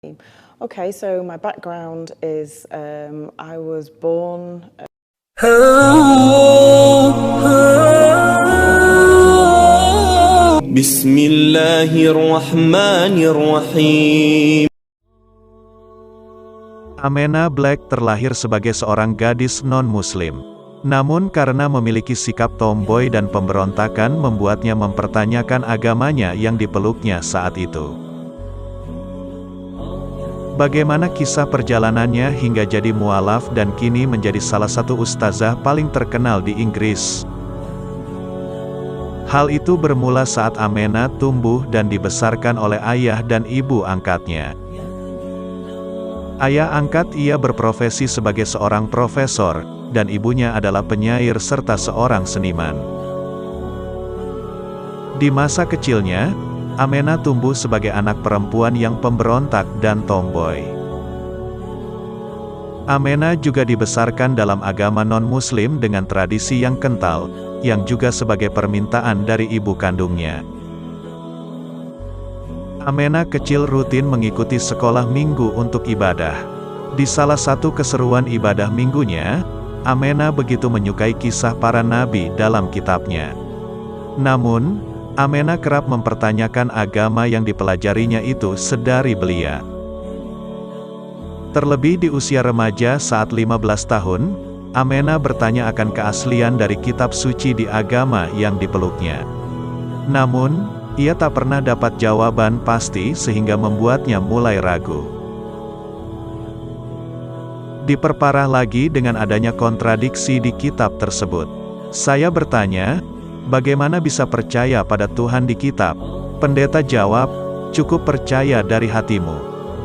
Okay, so my background is I was born. Bismillahirrahmanirrahim. Amena Black terlahir sebagai seorang gadis non-muslim. Namun karena memiliki sikap tomboy dan pemberontakan membuatnya mempertanyakan agamanya yang dipeluknya saat itu. Bagaimana kisah perjalanannya hingga jadi mualaf dan kini menjadi salah satu ustazah paling terkenal di Inggris? Hal itu bermula saat Amena tumbuh dan dibesarkan oleh ayah dan ibu angkatnya. Ayah angkat ia berprofesi sebagai seorang profesor, dan ibunya adalah penyair serta seorang seniman. Di masa kecilnya, Amena tumbuh sebagai anak perempuan yang pemberontak dan tomboy. Amena juga dibesarkan dalam agama non-muslim dengan tradisi yang kental, yang juga sebagai permintaan dari ibu kandungnya. Amena kecil rutin mengikuti sekolah minggu untuk ibadah. Di salah satu keseruan ibadah minggunya, Amena begitu menyukai kisah para nabi dalam kitabnya. Namun, Amena kerap mempertanyakan agama yang dipelajarinya itu sedari belia. Terlebih di usia remaja saat 15 tahun, Amena bertanya akan keaslian dari kitab suci di agama yang dipeluknya. Namun, ia tak pernah dapat jawaban pasti sehingga membuatnya mulai ragu. Diperparah lagi dengan adanya kontradiksi di kitab tersebut. Saya bertanya, bagaimana bisa percaya pada Tuhan di kitab? Pendeta jawab, cukup percaya dari hatimu.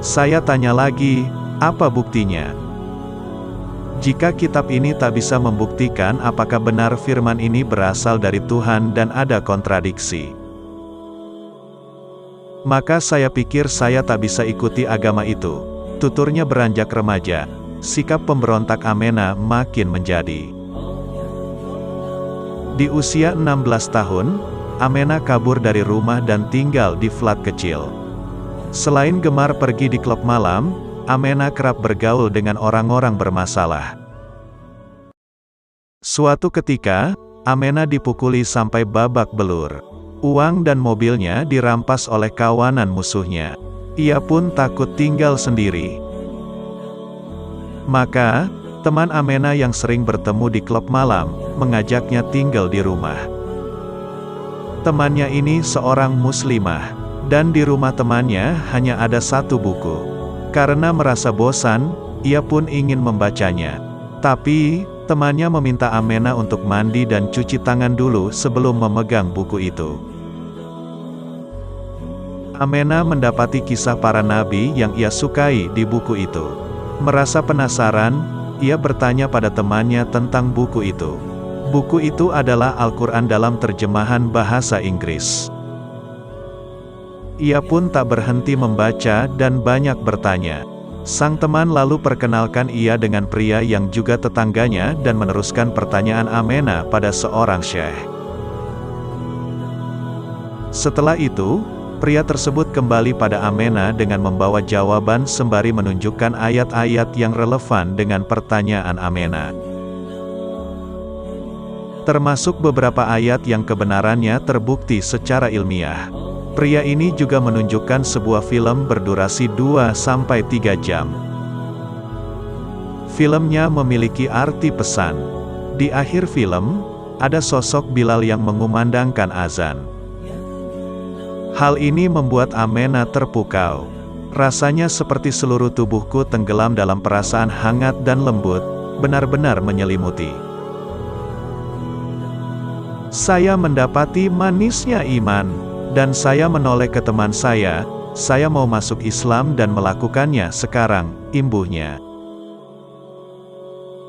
Saya tanya lagi, apa buktinya? Jika kitab ini tak bisa membuktikan apakah benar firman ini berasal dari Tuhan dan ada kontradiksi, maka saya pikir saya tak bisa ikuti agama itu. Tuturnya beranjak remaja, sikap pemberontak Amena makin menjadi. Di usia 16 tahun, Amena kabur dari rumah dan tinggal di flat kecil. Selain gemar pergi di klub malam, Amena kerap bergaul dengan orang-orang bermasalah. Suatu ketika, Amena dipukuli sampai babak belur. Uang dan mobilnya dirampas oleh kawanan musuhnya. Ia pun takut tinggal sendiri. Maka, teman Amena yang sering bertemu di klub malam, mengajaknya tinggal di rumah. Temannya ini seorang muslimah, dan di rumah temannya hanya ada satu buku. Karena merasa bosan, ia pun ingin membacanya. Tapi, temannya meminta Amena untuk mandi dan cuci tangan dulu sebelum memegang buku itu. Amena mendapati kisah para nabi yang ia sukai di buku itu. Merasa penasaran, ia bertanya pada temannya tentang buku itu. Buku itu adalah Al-Quran dalam terjemahan bahasa Inggris. Ia pun tak berhenti membaca dan banyak bertanya. Sang teman lalu perkenalkan ia dengan pria yang juga tetangganya dan meneruskan pertanyaan Amena pada seorang syekh. Setelah itu, pria tersebut kembali pada Amena dengan membawa jawaban sembari menunjukkan ayat-ayat yang relevan dengan pertanyaan Amena. Termasuk beberapa ayat yang kebenarannya terbukti secara ilmiah. Pria ini juga menunjukkan sebuah film berdurasi 2-3 jam. Filmnya memiliki arti pesan. Di akhir film, ada sosok Bilal yang mengumandangkan azan. Hal ini membuat Amena terpukau. Rasanya seperti seluruh tubuhku tenggelam dalam perasaan hangat dan lembut, benar-benar menyelimuti. Saya mendapati manisnya iman, dan saya menoleh ke teman saya mau masuk Islam dan melakukannya sekarang, imbuhnya.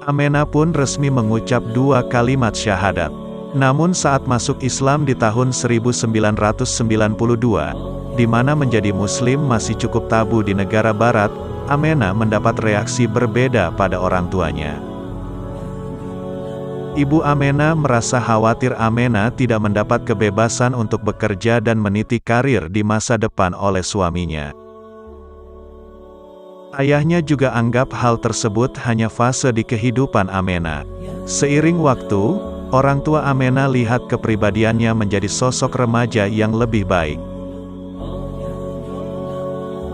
Amena pun resmi mengucap 2 kalimat syahadat. Namun saat masuk Islam di tahun 1992, di mana menjadi muslim masih cukup tabu di negara barat, Amena mendapat reaksi berbeda pada orang tuanya. Ibu Amena merasa khawatir Amena tidak mendapat kebebasan untuk bekerja dan meniti karir di masa depan oleh suaminya. Ayahnya juga anggap hal tersebut hanya fase di kehidupan Amena. Seiring waktu, orang tua Amena lihat kepribadiannya menjadi sosok remaja yang lebih baik.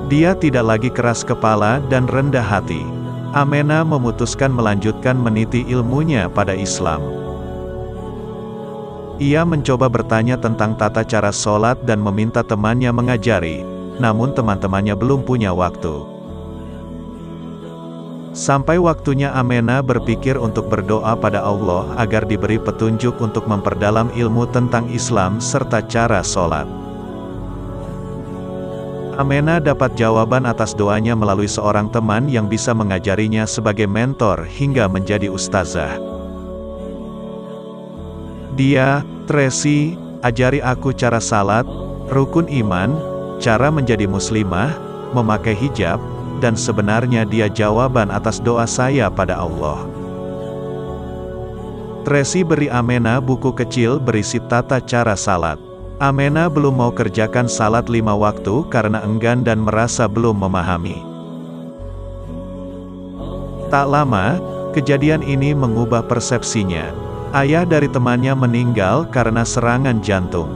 Dia tidak lagi keras kepala dan rendah hati. Amena memutuskan melanjutkan meniti ilmunya pada Islam. Ia mencoba bertanya tentang tata cara sholat dan meminta temannya mengajari, namun teman-temannya belum punya waktu. Sampai waktunya Amena berpikir untuk berdoa pada Allah agar diberi petunjuk untuk memperdalam ilmu tentang Islam serta cara sholat. Amena dapat jawaban atas doanya melalui seorang teman yang bisa mengajarinya sebagai mentor hingga menjadi ustazah. Dia, Tracy, ajari aku cara salat, rukun iman, cara menjadi muslimah, memakai hijab, dan sebenarnya dia jawaban atas doa saya pada Allah. Tracy beri Amena buku kecil berisi tata cara salat. Amena belum mau kerjakan salat 5 waktu karena enggan dan merasa belum memahami. Tak lama, kejadian ini mengubah persepsinya. Ayah dari temannya meninggal karena serangan jantung.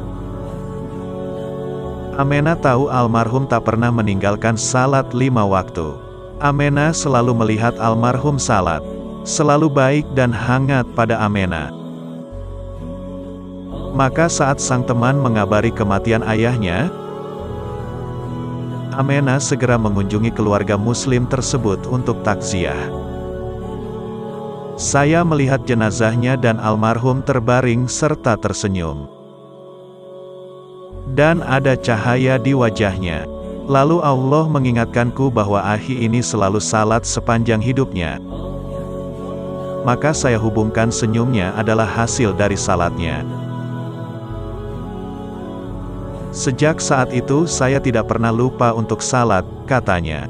Amena tahu almarhum tak pernah meninggalkan salat 5 waktu. Amena selalu melihat almarhum salat, selalu baik dan hangat pada Amena. Maka saat sang teman mengabari kematian ayahnya, Amena segera mengunjungi keluarga muslim tersebut untuk takziah. Saya melihat jenazahnya dan almarhum terbaring serta tersenyum. Dan ada cahaya di wajahnya. Lalu Allah mengingatkanku bahwa akhi ini selalu salat sepanjang hidupnya. Maka saya hubungkan senyumnya adalah hasil dari salatnya. Sejak saat itu saya tidak pernah lupa untuk salat, katanya.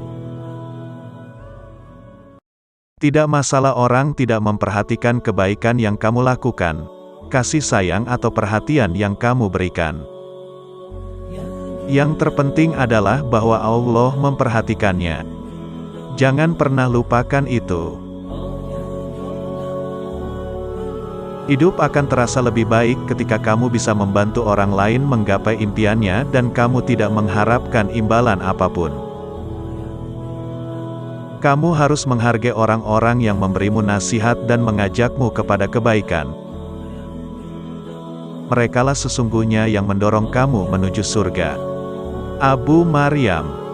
Tidak masalah orang tidak memperhatikan kebaikan yang kamu lakukan, kasih sayang atau perhatian yang kamu berikan. Yang terpenting adalah bahwa Allah memperhatikannya. Jangan pernah lupakan itu. Hidup akan terasa lebih baik ketika kamu bisa membantu orang lain menggapai impiannya dan kamu tidak mengharapkan imbalan apapun. Kamu harus menghargai orang-orang yang memberimu nasihat dan mengajakmu kepada kebaikan. Merekalah sesungguhnya yang mendorong kamu menuju surga. Abu Maryam.